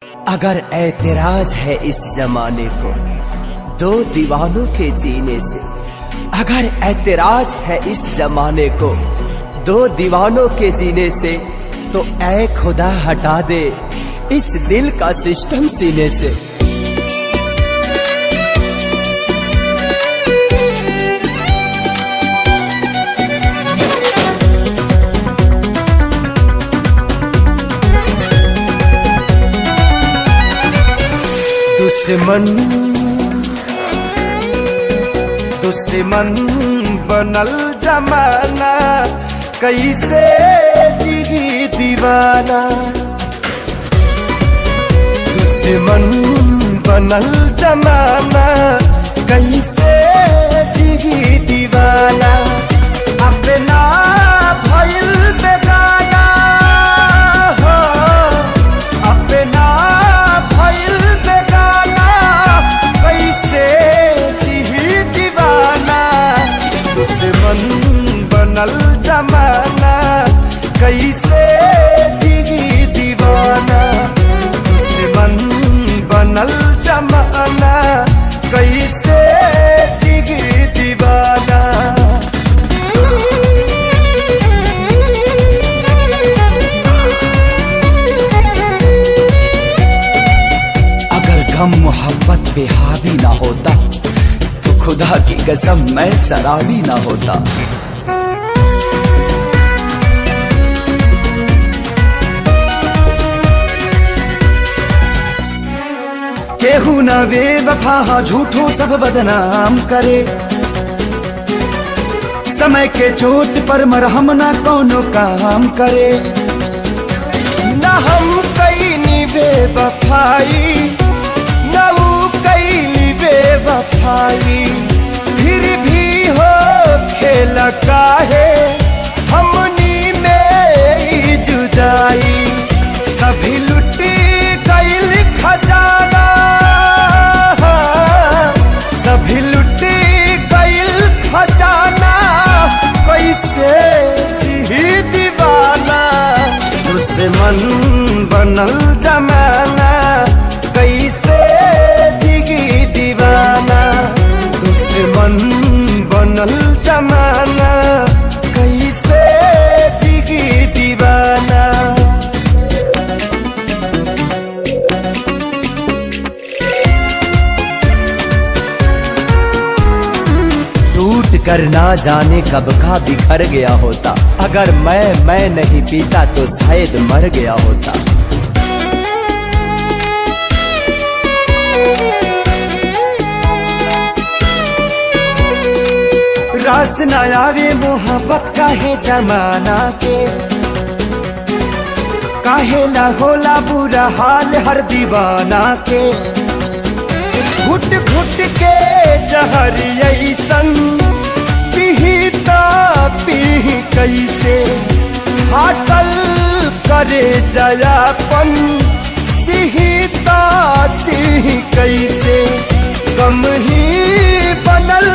अगर ऐतराज है इस जमाने को दो दीवानों के जीने से, अगर ऐतराज है इस जमाने को दो दीवानों के जीने से, तो ऐ खुदा हटा दे इस दिल का सिस्टम सीने से। दुश्मन बनल जमाना, कैसे जिगी दीवाना। दुश्मन बनल जमाना, कैसे जिगी दीवाना। अपना भइल बेगाना हो, अपना भइल बेगाना, कैसे जिही दीवाना। दुश्मन बनल जमाना, कैसे जिगी दीवाना। दुश्मन बनल जमाना, कैसे जिगी दीवाना। अगर गम मोहब्बत पे हावी ना होता, तो खुदा की कसम मैं शराबी ना होता। केहू न बेवफा झूठों सब बदनाम करे। समय के चोट पर मरहम ना कोनो काम करे। न हम कईनी बेवफाई, न ऊ कईली बेवफाई। फिर भी हो खेल काहे हमनी में जुदाई। सभी लुटी गईल खजाना, सभी लुटी गईल खजाना। कैसे जी दीवाना। दुश्मन बनल जमाना, कैसे जिगी दीवाना। दुश्मन बनल जमाना, कैसे जिगी दीवाना। टूट कर ना जाने कब का बिखर गया होता। अगर मैं नहीं पीता तो शायद मर गया होता। रास न आवे मोहब्बत काहे जमाना के। काहे ला होला बुरा हाल हर दीवाना के। घुट घुट के जहर ऐसन पीता पी कैसे। फाटल करे जयापन सिहिता सिह कैसे। गम ही बनल